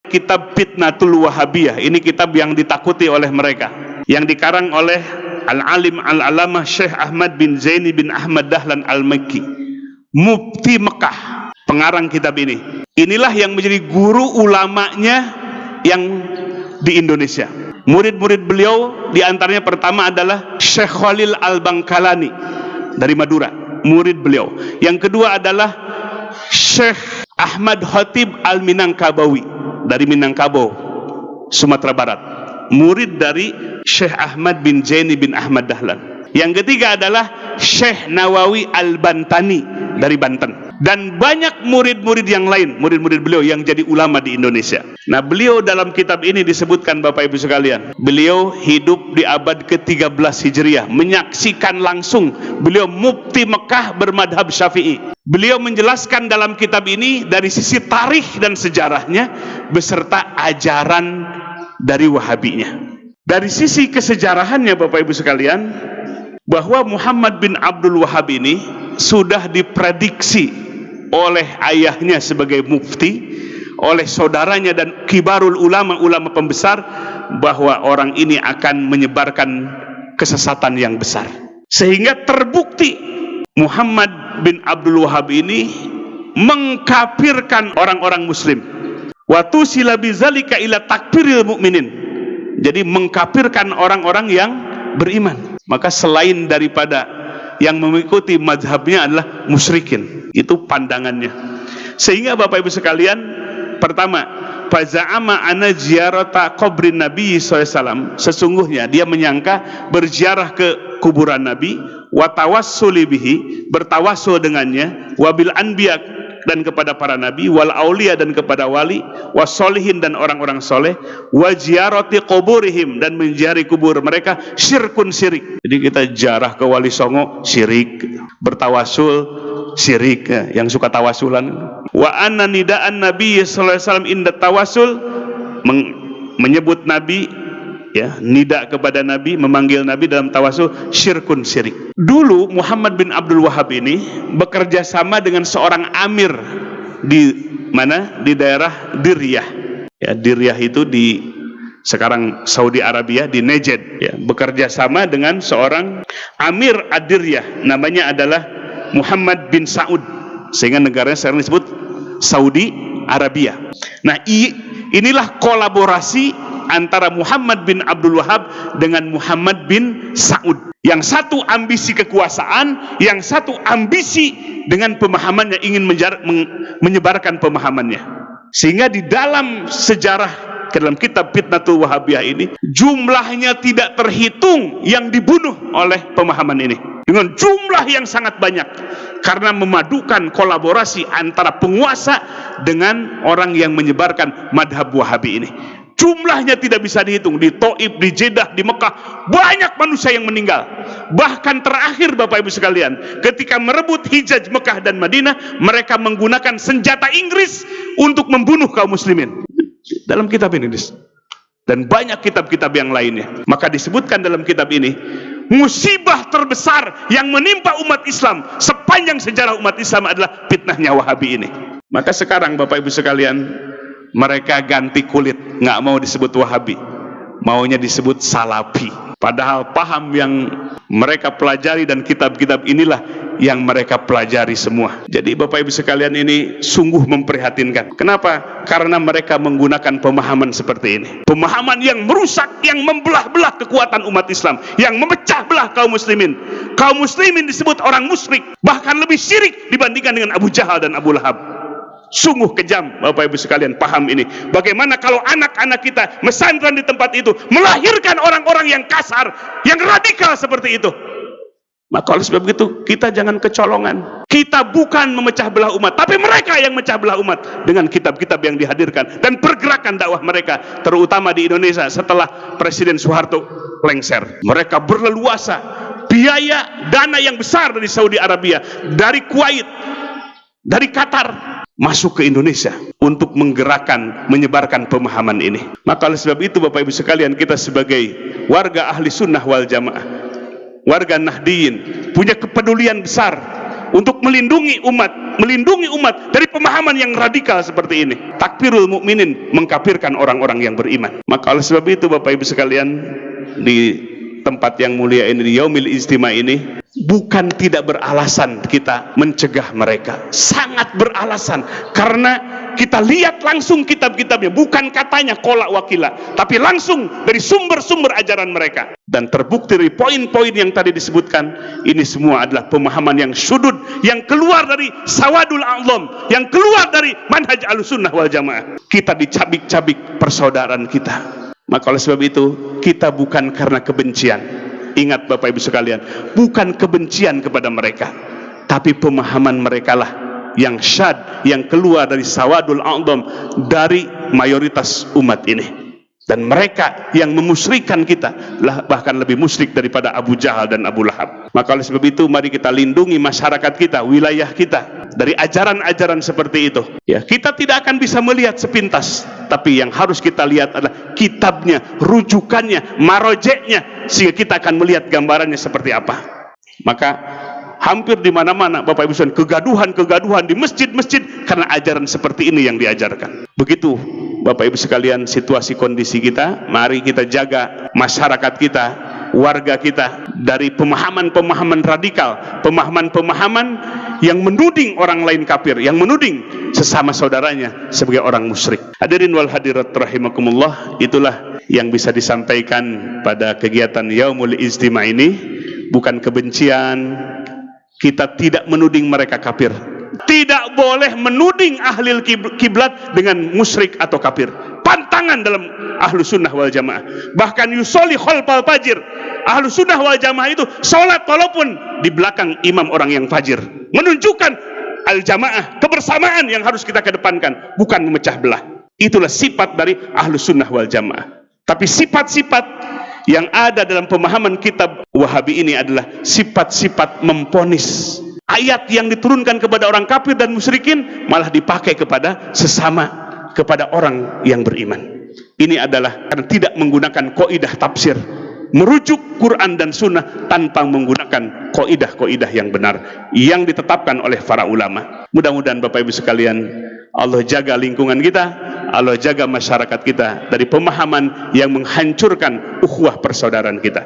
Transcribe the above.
kitab Fitnatul Wahabiyah. Ini kitab yang ditakuti oleh mereka, yang dikarang oleh Al-Alim Al-Alamah Syekh Ahmad bin Zaini bin Ahmad Dahlan Al-Makki, Mufti Mekah, pengarang kitab ini. Inilah yang menjadi guru ulamanya yang di Indonesia. Murid-murid beliau diantaranya pertama adalah Syekh Khalil Al-Bangkalani dari Madura, murid beliau. Yang kedua adalah Syekh Ahmad Khatib Al-Minangkabawi dari Minangkabau, Sumatera Barat, murid dari Syekh Ahmad bin Zaini bin Ahmad Dahlan. Yang ketiga adalah Syekh Nawawi Al-Bantani dari Banten. Dan banyak murid-murid yang lain, murid-murid beliau yang jadi ulama di Indonesia. Nah, beliau dalam kitab ini disebutkan, Bapak Ibu sekalian, beliau hidup di abad ke-13 Hijriah, menyaksikan langsung. Beliau mufti Mekah bermadhab Syafi'i. Beliau menjelaskan dalam kitab ini dari sisi tarikh dan sejarahnya beserta ajaran dari Wahabinya. Dari sisi kesejarahannya, Bapak Ibu sekalian, bahwa Muhammad bin Abdul Wahab ini sudah diprediksi oleh ayahnya sebagai mufti, oleh saudaranya dan kibarul ulama pembesar, bahwa orang ini akan menyebarkan kesesatan yang besar. Sehingga terbukti Muhammad bin Abdul Wahab ini mengkafirkan orang-orang muslim. Wa tusila bizalika ila takfiril mukminin. Jadi mengkafirkan orang-orang yang beriman. Maka selain daripada yang mengikuti mazhabnya adalah musyrikin. Itu pandangannya. Sehingga Bapak Ibu sekalian, pertama, faza'ama ana ziyarata qabrin Nabi SAW, sesungguhnya dia menyangka berziarah ke kuburan Nabi, wa tawassuli bihi, bertawassul dengannya, wabil anbiya, dan kepada para nabi, wal aulia, dan kepada wali, wasolihin, dan orang-orang soleh, wa ziyarati quburihim, dan menziarahi kubur mereka, syirkun syirik. Jadi kita ziarah ke Wali Songo syirik, bertawasul syirik, ya, yang suka tawasulan. Wa anna nidaan Nabi sallallahu alaihi wasallam inda tawasul, menyebut Nabi, ya, nida kepada Nabi, memanggil Nabi dalam tawasul, syirkun syirik. Dulu Muhammad bin Abdul Wahab ini bekerja sama dengan seorang amir di mana? Di daerah Diryah. Ya, Diryah itu di sekarang Saudi Arabia, di Najd, ya. Bekerja sama dengan seorang amir Ad-Diryah, namanya adalah Muhammad bin Saud, sehingga negaranya sekarang disebut Saudi Arabia. Nah, inilah kolaborasi antara Muhammad bin Abdul Wahab dengan Muhammad bin Saud. Yang satu ambisi kekuasaan, yang satu ambisi dengan pemahamannya, ingin menyebarkan pemahamannya. Sehingga di dalam sejarah, ke dalam kitab Fitnatul Wahabiyah ini, jumlahnya tidak terhitung yang dibunuh oleh pemahaman ini, dengan jumlah yang sangat banyak, karena memadukan kolaborasi antara penguasa dengan orang yang menyebarkan madhab Wahabi ini. Jumlahnya tidak bisa dihitung. Di Taif, di Jeddah, di Mekah, banyak manusia yang meninggal. Bahkan terakhir, Bapak Ibu sekalian, ketika merebut Hijaz Mekah dan Madinah, mereka menggunakan senjata Inggris untuk membunuh kaum muslimin. Dalam kitab ini, dan banyak kitab-kitab yang lainnya. Maka disebutkan dalam kitab ini, musibah terbesar yang menimpa umat Islam sepanjang sejarah umat Islam adalah fitnahnya Wahabi ini. Maka sekarang, Bapak Ibu sekalian, mereka ganti kulit, nggak mau disebut Wahabi, maunya disebut Salafi. Padahal paham yang mereka pelajari dan kitab-kitab inilah yang mereka pelajari semua. Jadi Bapak Ibu sekalian, ini sungguh memprihatinkan. Kenapa? Karena mereka menggunakan pemahaman seperti ini, pemahaman yang merusak, yang membelah-belah kekuatan umat Islam, yang memecah belah kaum muslimin. Kaum muslimin disebut orang musyrik, bahkan lebih syirik dibandingkan dengan Abu Jahal dan Abu Lahab. Sungguh kejam, Bapak Ibu sekalian, paham ini. Bagaimana kalau anak-anak kita mesantren di tempat itu melahirkan orang-orang yang kasar, yang radikal seperti itu? Maka oleh sebab itu, kita jangan kecolongan. Kita bukan memecah belah umat, tapi mereka yang memecah belah umat dengan kitab-kitab yang dihadirkan dan pergerakan dakwah mereka, terutama di Indonesia setelah Presiden Soeharto lengser. Mereka berleluasa, biaya dana yang besar dari Saudi Arabia, dari Kuwait, dari Qatar, masuk ke Indonesia untuk menggerakkan, menyebarkan pemahaman ini. Maka oleh sebab itu, Bapak Ibu sekalian, kita sebagai warga ahli sunnah wal jamaah, warga Nahdiyin, punya kepedulian besar untuk melindungi umat dari pemahaman yang radikal seperti ini. Takfirul mukminin, mengkafirkan orang-orang yang beriman. Maka oleh sebab itu Bapak Ibu sekalian, di tempat yang mulia ini, di Yaumil Ijtima ini, bukan tidak beralasan kita mencegah mereka, sangat beralasan, karena kita lihat langsung kitab-kitabnya, bukan katanya kolak wakila, tapi langsung dari sumber-sumber ajaran mereka. Dan terbukti dari poin-poin yang tadi disebutkan, ini semua adalah pemahaman yang sudut, yang keluar dari sawadul a'zam, yang keluar dari manhaj Ahlussunnah wal Jamaah. Kita dicabik-cabik persaudaraan kita. Maka oleh sebab itu, kita bukan karena kebencian. Ingat Bapak Ibu sekalian, bukan kebencian kepada mereka, tapi pemahaman mereka lah yang syad, yang keluar dari sawadul a'zam, dari mayoritas umat ini. Dan mereka yang memusyrikan kita lah, bahkan lebih musyrik daripada Abu Jahal dan Abu Lahab. Maka oleh sebab itu, mari kita lindungi masyarakat kita, wilayah kita, dari ajaran-ajaran seperti itu. Ya, kita tidak akan bisa melihat sepintas, tapi yang harus kita lihat adalah kitabnya, rujukannya, marojeknya, sehingga kita akan melihat gambarannya seperti apa. Maka hampir di mana-mana Bapak Ibu sekalian, kegaduhan di masjid-masjid karena ajaran seperti ini yang diajarkan. Begitu Bapak Ibu sekalian situasi kondisi kita. Mari kita jaga masyarakat kita, warga kita, dari pemahaman-pemahaman radikal, pemahaman-pemahaman yang menuding orang lain kafir, yang menuding sesama saudaranya sebagai orang musyrik. Hadirin wal hadirat rahimakumullah, itulah yang bisa disampaikan pada kegiatan Yaumul Ijtima ini. Bukan kebencian, kita tidak menuding mereka kafir. Tidak boleh menuding ahli kiblat dengan musyrik atau kafir. Pantangan dalam Ahlussunnah wal Jamaah. Bahkan yusolli khalfal fajir. Ahlussunnah wal Jamaah itu sholat walaupun di belakang imam orang yang fajir. Menunjukkan al-jamaah, kebersamaan yang harus kita kedepankan, bukan memecah belah. Itulah sifat dari Ahlussunnah wal Jamaah. Tapi sifat-sifat yang ada dalam pemahaman kitab Wahabi ini adalah sifat-sifat memponis. Ayat yang diturunkan kepada orang kafir dan musyrikin malah dipakai kepada sesama, kepada orang yang beriman. Ini adalah karena tidak menggunakan kaidah tafsir, merujuk Quran dan Sunnah tanpa menggunakan kaidah-kaidah yang benar yang ditetapkan oleh para ulama. Mudah-mudahan Bapak Ibu sekalian, Allah jaga lingkungan kita, Allah jaga masyarakat kita dari pemahaman yang menghancurkan ukhuwah persaudaraan kita.